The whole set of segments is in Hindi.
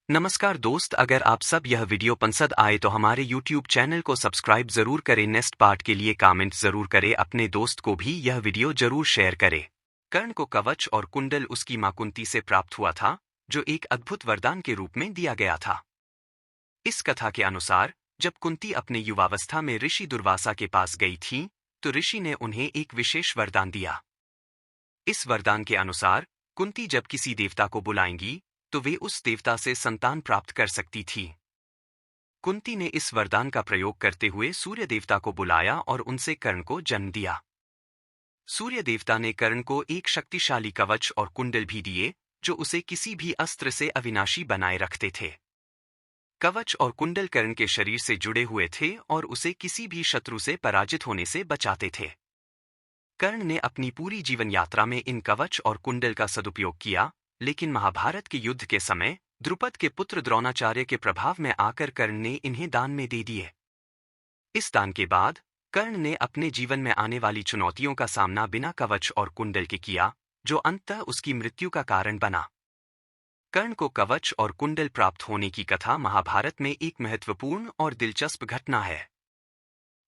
नमस्कार दोस्त, अगर आप सब यह वीडियो पसंद आए तो हमारे YouTube चैनल को सब्सक्राइब जरूर करें। नेक्स्ट पार्ट के लिए कमेंट जरूर करें। अपने दोस्त को भी यह वीडियो जरूर शेयर करें। कर्ण को कवच और कुंडल उसकी मां कुंती से प्राप्त हुआ था, जो एक अद्भुत वरदान के रूप में दिया गया था। इस कथा के अनुसार जब कुंती अपने युवावस्था में ऋषि दुर्वासा के पास गई थी, तो ऋषि ने उन्हें एक विशेष वरदान दिया। इस वरदान के अनुसार कुंती जब किसी देवता को बुलाएंगी तो वे उस देवता से संतान प्राप्त कर सकती थी। कुंती ने इस वरदान का प्रयोग करते हुए सूर्य देवता को बुलाया और उनसे कर्ण को जन्म दिया। सूर्य देवता ने कर्ण को एक शक्तिशाली कवच और कुंडल भी दिए, जो उसे किसी भी अस्त्र से अविनाशी बनाए रखते थे। कवच और कुंडल कर्ण के शरीर से जुड़े हुए थे और उसे किसी भी शत्रु से पराजित होने से बचाते थे। कर्ण ने अपनी पूरी जीवन यात्रा में इन कवच और कुंडल का सदुपयोग किया, लेकिन महाभारत के युद्ध के समय द्रुपद के पुत्र द्रोणाचार्य के प्रभाव में आकर कर्ण ने इन्हें दान में दे दिए। इस दान के बाद कर्ण ने अपने जीवन में आने वाली चुनौतियों का सामना बिना कवच और कुंडल के किया, जो अंततः उसकी मृत्यु का कारण बना। कर्ण को कवच और कुंडल प्राप्त होने की कथा महाभारत में एक महत्वपूर्ण और दिलचस्प घटना है।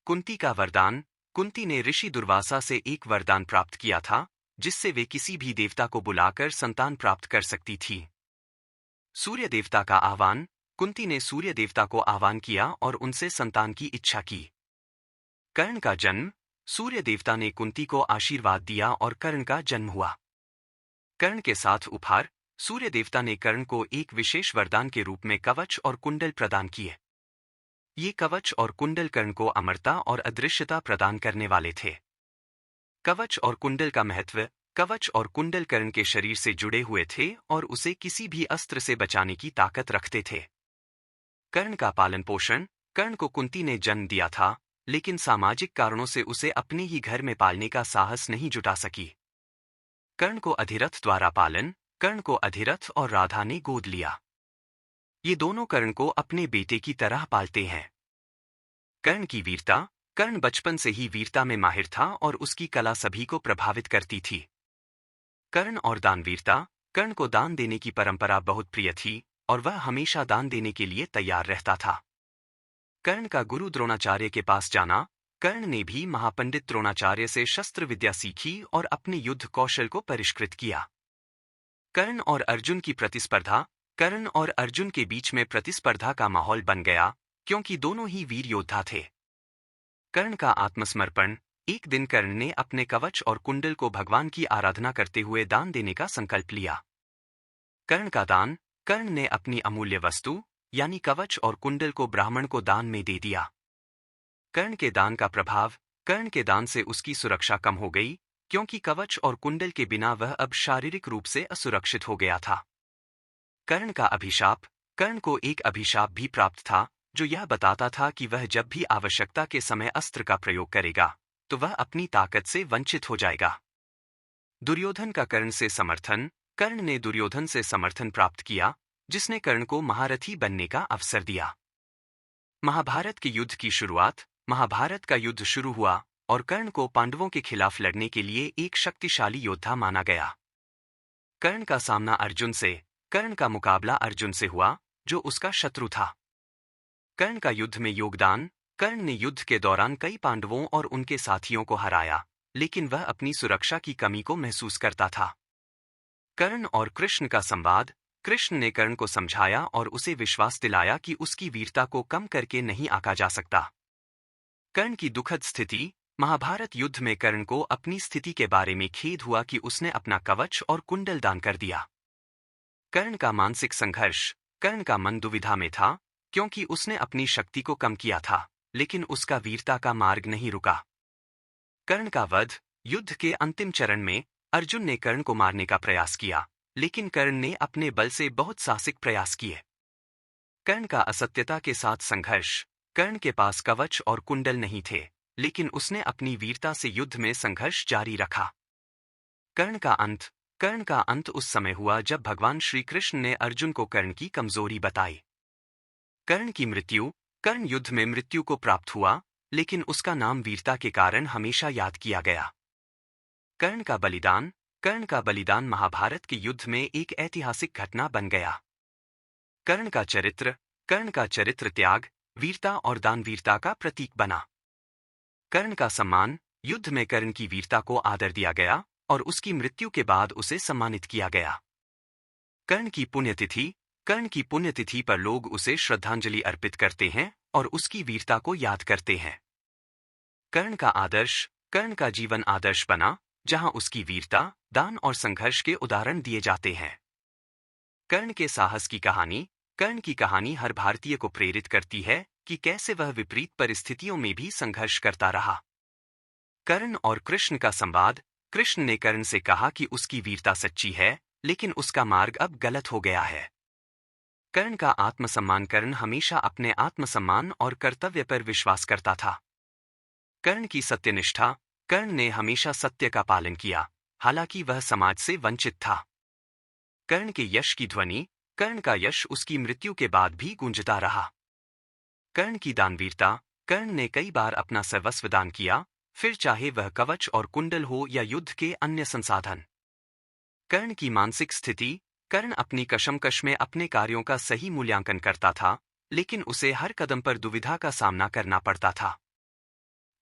कुंती का वरदान। कुंती ने ऋषि दुर्वासा से एक वरदान प्राप्त किया था, जिससे वे किसी भी देवता को बुलाकर संतान प्राप्त कर सकती थी। सूर्य देवता का आह्वान। कुंती ने सूर्य देवता को आह्वान किया और उनसे संतान की इच्छा की। कर्ण का जन्म। सूर्य देवता ने कुंती को आशीर्वाद दिया और कर्ण का जन्म हुआ। कर्ण के साथ उपहार। सूर्य देवता ने कर्ण को एक विशेष वरदान के रूप में कवच और कुंडल प्रदान किए। ये कवच और कुंडल कर्ण को अमरता और अदृश्यता प्रदान करने वाले थे। कवच और कुंडल का महत्व। कवच और कुंडल कर्ण के शरीर से जुड़े हुए थे और उसे किसी भी अस्त्र से बचाने की ताकत रखते थे। कर्ण का पालन पोषण। कर्ण को कुंती ने जन्म दिया था, लेकिन सामाजिक कारणों से उसे अपने ही घर में पालने का साहस नहीं जुटा सकी। कर्ण को अधिरथ द्वारा पालन। कर्ण को अधिरथ और राधा ने गोद लिया। ये दोनों कर्ण को अपने बेटे की तरह पालते हैं। कर्ण की वीरता। कर्ण बचपन से ही वीरता में माहिर था और उसकी कला सभी को प्रभावित करती थी। कर्ण और दानवीरता। कर्ण को दान देने की परंपरा बहुत प्रिय थी और वह हमेशा दान देने के लिए तैयार रहता था। कर्ण का गुरु द्रोणाचार्य के पास जाना। कर्ण ने भी महापंडित द्रोणाचार्य से शस्त्र विद्या सीखी और अपने युद्ध कौशल को परिष्कृत किया। कर्ण और अर्जुन की प्रतिस्पर्धा। कर्ण और अर्जुन के बीच में प्रतिस्पर्धा का माहौल बन गया, क्योंकि दोनों ही वीर योद्धा थे। कर्ण का आत्मसमर्पण। एक दिन कर्ण ने अपने कवच और कुंडल को भगवान की आराधना करते हुए दान देने का संकल्प लिया। कर्ण का दान। कर्ण ने अपनी अमूल्य वस्तु यानी कवच और कुंडल को ब्राह्मण को दान में दे दिया। कर्ण के दान का प्रभाव। कर्ण के दान से उसकी सुरक्षा कम हो गई, क्योंकि कवच और कुंडल के बिना वह अब शारीरिक रूप से असुरक्षित हो गया था। कर्ण का अभिशाप। कर्ण को एक अभिशाप भी प्राप्त था, जो यह बताता था कि वह जब भी आवश्यकता के समय अस्त्र का प्रयोग करेगा, तो वह अपनी ताकत से वंचित हो जाएगा। दुर्योधन का कर्ण से समर्थन। कर्ण ने दुर्योधन से समर्थन प्राप्त किया, जिसने कर्ण को महारथी बनने का अवसर दिया। महाभारत के युद्ध की शुरुआत। महाभारत का युद्ध शुरू हुआ और कर्ण को पांडवों के खिलाफ लड़ने के लिए एक शक्तिशाली योद्धा माना गया। कर्ण का सामना अर्जुन से। कर्ण का मुकाबला अर्जुन से हुआ, जो उसका शत्रु था। कर्ण का युद्ध में योगदान। कर्ण ने युद्ध के दौरान कई पांडवों और उनके साथियों को हराया, लेकिन वह अपनी सुरक्षा की कमी को महसूस करता था। कर्ण और कृष्ण का संवाद। कृष्ण ने कर्ण को समझाया और उसे विश्वास दिलाया कि उसकी वीरता को कम करके नहीं आंका जा सकता। कर्ण की दुखद स्थिति। महाभारत युद्ध में कर्ण को अपनी स्थिति के बारे में खेद हुआ कि उसने अपना कवच और कुंडल दान कर दिया। कर्ण का मानसिक संघर्ष। कर्ण का मन दुविधा में था, क्योंकि उसने अपनी शक्ति को कम किया था, लेकिन उसका वीरता का मार्ग नहीं रुका। कर्ण का वध। युद्ध के अंतिम चरण में अर्जुन ने कर्ण को मारने का प्रयास किया, लेकिन कर्ण ने अपने बल से बहुत साहसिक प्रयास किए। कर्ण का असत्यता के साथ संघर्ष। कर्ण के पास कवच और कुंडल नहीं थे, लेकिन उसने अपनी वीरता से युद्ध में संघर्ष जारी रखा। कर्ण का अंत। कर्ण का अंत उस समय हुआ जब भगवान श्री कृष्ण ने अर्जुन को कर्ण की कमजोरी बताई। कर्ण की मृत्यु। कर्ण युद्ध में मृत्यु को प्राप्त हुआ, लेकिन उसका नाम वीरता के कारण हमेशा याद किया गया। कर्ण का बलिदान। कर्ण का बलिदान महाभारत के युद्ध में एक ऐतिहासिक घटना बन गया। कर्ण का चरित्र त्याग, वीरता और दानवीरता का प्रतीक बना। कर्ण का सम्मान, युद्ध में कर्ण की वीरता को आदर दिया गया और उसकी मृत्यु के बाद उसे सम्मानित किया गया। कर्ण की पुण्यतिथि पर लोग उसे श्रद्धांजलि अर्पित करते हैं और उसकी वीरता को याद करते हैं। कर्ण का जीवन आदर्श बना, जहां उसकी वीरता, दान और संघर्ष के उदाहरण दिए जाते हैं। कर्ण की कहानी हर भारतीय को प्रेरित करती है कि कैसे वह विपरीत परिस्थितियों में भी संघर्ष करता रहा। कर्ण और कृष्ण का संवाद। कृष्ण ने कर्ण से कहा कि उसकी वीरता सच्ची है, लेकिन उसका मार्ग अब गलत हो गया है। कर्ण का आत्मसम्मान। कर्ण हमेशा अपने आत्मसम्मान और कर्तव्य पर विश्वास करता था। कर्ण की सत्यनिष्ठा। कर्ण ने हमेशा सत्य का पालन किया, हालांकि वह समाज से वंचित था। कर्ण के यश की ध्वनि। कर्ण का यश उसकी मृत्यु के बाद भी गूंजता रहा। कर्ण की दानवीरता। कर्ण ने कई बार अपना सर्वस्व दान किया, फिर चाहे वह कवच और कुंडल हो या युद्ध के अन्य संसाधन। कर्ण की मानसिक स्थिति। कर्ण अपनी कशमकश में अपने कार्यों का सही मूल्यांकन करता था, लेकिन उसे हर कदम पर दुविधा का सामना करना पड़ता था।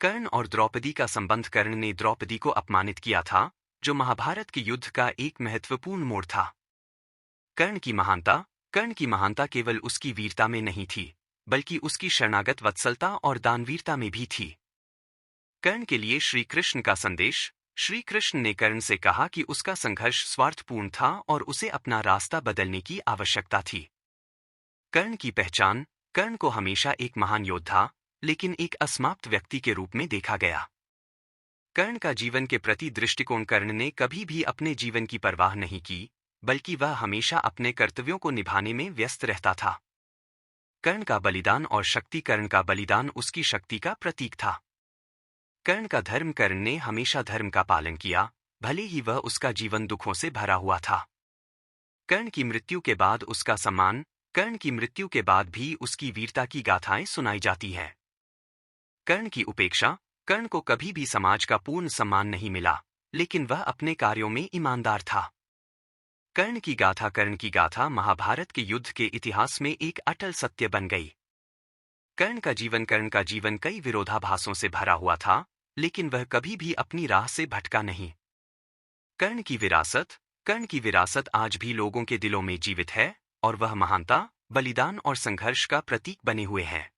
कर्ण और द्रौपदी का संबंध। कर्ण ने द्रौपदी को अपमानित किया था, जो महाभारत के युद्ध का एक महत्वपूर्ण मोड़ था। कर्ण की महानता केवल उसकी वीरता में नहीं थी, बल्कि उसकी शरणागत वत्सलता और दानवीरता में भी थी। कर्ण के लिए श्री कृष्ण का संदेश। श्री कृष्ण ने कर्ण से कहा कि उसका संघर्ष स्वार्थपूर्ण था और उसे अपना रास्ता बदलने की आवश्यकता थी। कर्ण की पहचान। कर्ण को हमेशा एक महान योद्धा, लेकिन एक असमाप्त व्यक्ति के रूप में देखा गया। कर्ण का जीवन के प्रति दृष्टिकोण। कर्ण ने कभी भी अपने जीवन की परवाह नहीं की, बल्कि वह हमेशा अपने कर्तव्यों को निभाने में व्यस्त रहता था। कर्ण का बलिदान और शक्ति। कर्ण का बलिदान उसकी शक्ति का प्रतीक था। कर्ण का धर्म। कर्ण ने हमेशा धर्म का पालन किया, भले ही वह उसका जीवन दुखों से भरा हुआ था। कर्ण की मृत्यु के बाद उसका सम्मान। कर्ण की मृत्यु के बाद भी उसकी वीरता की गाथाएं सुनाई जाती हैं। कर्ण की उपेक्षा। कर्ण को कभी भी समाज का पूर्ण सम्मान नहीं मिला, लेकिन वह अपने कार्यों में ईमानदार था। कर्ण की गाथा महाभारत के युद्ध के इतिहास में एक अटल सत्य बन गई। कर्ण का जीवन कई विरोधाभासों से भरा हुआ था, लेकिन वह कभी भी अपनी राह से भटका नहीं। कर्ण की विरासत आज भी लोगों के दिलों में जीवित है और वह महानता, बलिदान और संघर्ष का प्रतीक बने हुए हैं।